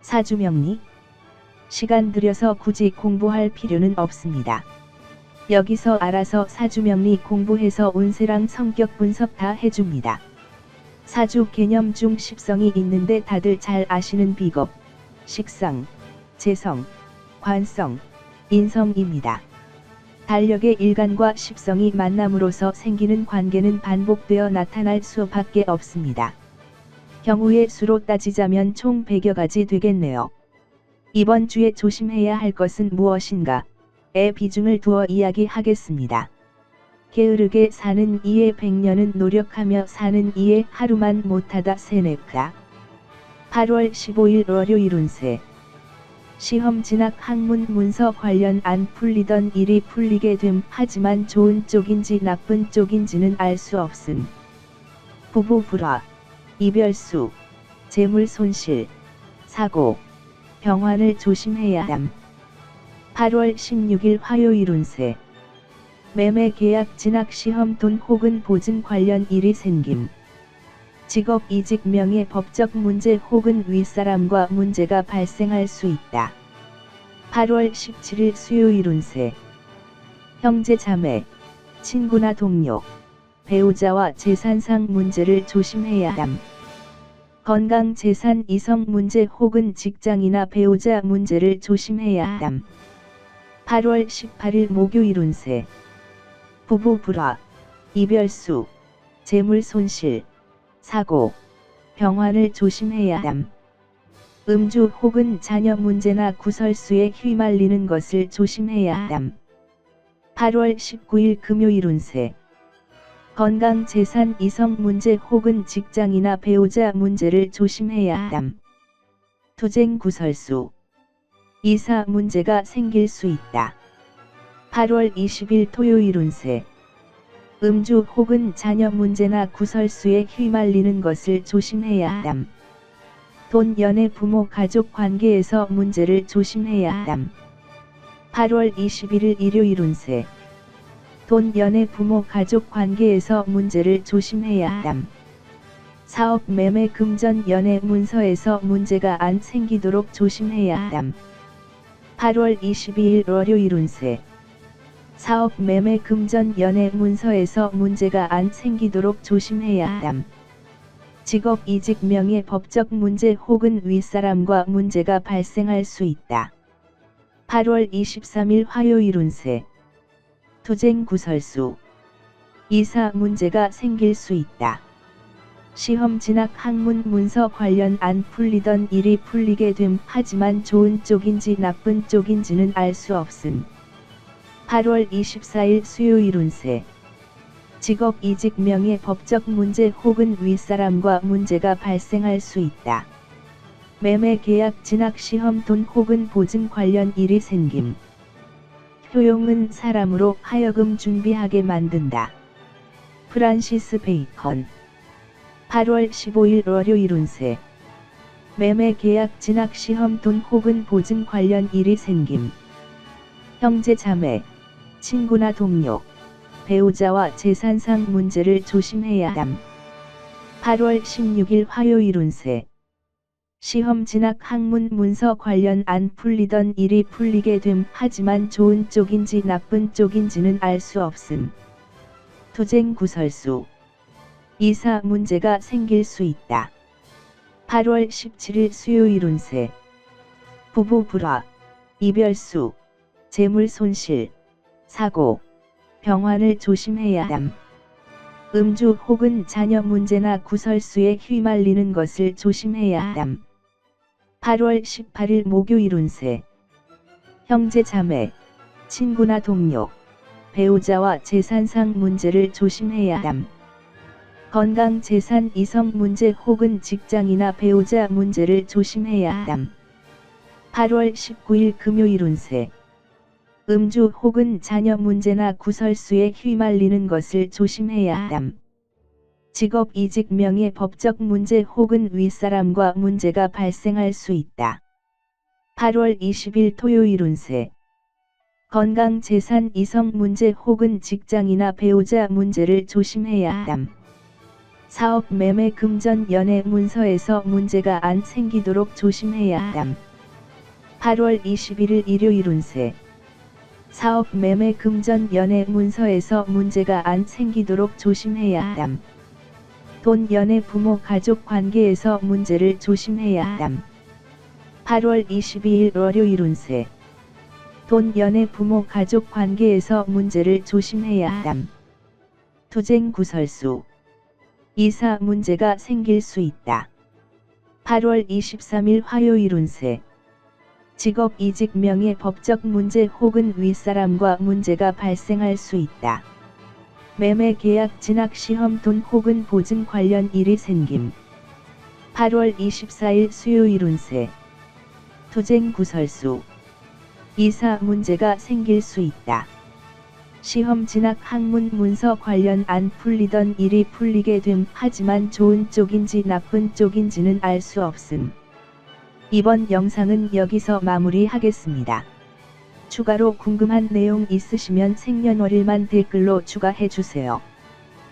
사주명리. 시간 들여서 굳이 공부할 필요는 없습니다. 여기서 알아서 사주명리 공부해서 운세랑 성격 분석 다 해줍니다. 사주 개념 중 십성이 있는데 다들 잘 아시는 비겁, 식성, 재성, 관성, 인성입니다. 달력의 일간과 십성이 만남으로써 생기는 관계는 반복되어 나타날 수밖에 없습니다. 경우의 수로 따지자면 총 100여 가지 되겠네요. 이번 주에 조심해야 할 것은 무엇인가에 비중을 두어 이야기하겠습니다. 게으르게 사는 이의 100년은 노력하며 사는 이의 하루만 못하다 세네카. 8월 15일 월요일 운세. 시험 진학 학문 문서 관련 안 풀리던 일이 풀리게 됨. 하지만 좋은 쪽인지 나쁜 쪽인지는 알 수 없음. 부부 불화, 이별수, 재물 손실, 사고, 병환을 조심해야 함. 8월 16일 화요일 운세. 매매 계약 진학 시험 돈 혹은 보증 관련 일이 생김. 직업 이직 명예 법적 문제 혹은 윗사람과 문제가 발생할 수 있다. 8월 17일 수요일 운세. 형제 자매, 친구나 동료, 배우자와 재산상 문제를 조심해야 함. 건강 재산 이성 문제 혹은 직장이나 배우자 문제를 조심해야 함. 8월 18일 목요일 운세. 부부 불화, 이별수, 재물 손실, 사고, 병환을 조심해야 함. 음주 혹은 자녀 문제나 구설수에 휘말리는 것을 조심해야 함. 8월 19일 금요일 운세. 건강 재산 이성 문제 혹은 직장이나 배우자 문제를 조심해야 함. 투쟁 구설수, 이사 문제가 생길 수 있다. 8월 20일 토요일 운세. 음주 혹은 자녀 문제나 구설수에 휘말리는 것을 조심해야 함. 돈 연애 부모 가족 관계에서 문제를 조심해야 함. 8월 21일 일요일 운세. 돈 연애 부모 가족 관계에서 문제를 조심해야 함. 사업 매매 금전 연애 문서에서 문제가 안 생기도록 조심해야 함. 8월 22일 월요일 운세. 사업 매매 금전 연애 문서에서 문제가 안 생기도록 조심해야 함. 직업 이직 명예 법적 문제 혹은 윗사람과 문제가 발생할 수 있다. 8월 23일 화요일 운세. 투쟁 구설수, 이사 문제가 생길 수 있다. 시험 진학 학문 문서 관련 안 풀리던 일이 풀리게 됨. 하지만 좋은 쪽인지 나쁜 쪽인지는 알 수 없음. 8월 24일 수요일 운세. 직업 이직 명예 법적 문제 혹은 윗사람과 문제가 발생할 수 있다. 매매 계약 진학 시험 돈 혹은 보증 관련 일이 생김. 효용은 사람으로 하여금 준비하게 만든다. 프란시스 베이컨. 8월 15일 월요일 운세. 매매 계약 진학 시험 돈 혹은 보증 관련 일이 생김. 형제 자매, 친구나 동료, 배우자와 재산상 문제를 조심해야 함. 8월 16일 화요일 운세. 시험 진학 학문 문서 관련 안 풀리던 일이 풀리게 됨. 하지만 좋은 쪽인지 나쁜 쪽인지는 알 수 없음. 투쟁 구설수, 이사 문제가 생길 수 있다. 8월 17일 수요일 운세. 부부 불화, 이별수, 재물 손실, 사고, 병환을 조심해야 함. 음주 혹은 자녀 문제나 구설수에 휘말리는 것을 조심해야 함. 8월 18일 목요일 운세. 형제 자매, 친구나 동료, 배우자와 재산상 문제를 조심해야 함. 건강 재산 이성 문제 혹은 직장이나 배우자 문제를 조심해야 함. 8월 19일 금요일 운세. 음주 혹은 자녀 문제나 구설수에 휘말리는 것을 조심해야 함. 직업 이직 명예 법적 문제 혹은 윗사람과 문제가 발생할 수 있다. 8월 20일 토요일 운세. 건강 재산 이성 문제 혹은 직장이나 배우자 문제를 조심해야 함. 사업 매매 금전 연애 문서에서 문제가 안 생기도록 조심해야 함. 8월 21일 일요일 운세. 사업 매매 금전 연애 문서에서 문제가 안 생기도록 조심해야 함. 돈 연애 부모 가족 관계에서 문제를 조심해야 함. 8월 22일 월요일 운세. 돈 연애 부모 가족 관계에서 문제를 조심해야 함. 투쟁 구설수. 이사 문제가 생길 수 있다. 8월 23일 화요일 운세. 직업 이직 명예 법적 문제 혹은 윗사람과 문제가 발생할 수 있다. 매매 계약 진학 시험 돈 혹은 보증 관련 일이 생김. 8월 24일 수요일 운세. 투쟁 구설수. 이사 문제가 생길 수 있다. 시험 진학 학문 문서 관련 안 풀리던 일이 풀리게 됨. 하지만 좋은 쪽인지 나쁜 쪽인지는 알 수 없음. 이번 영상은 여기서 마무리하겠습니다. 추가로 궁금한 내용 있으시면 생년월일만 댓글로 추가해주세요.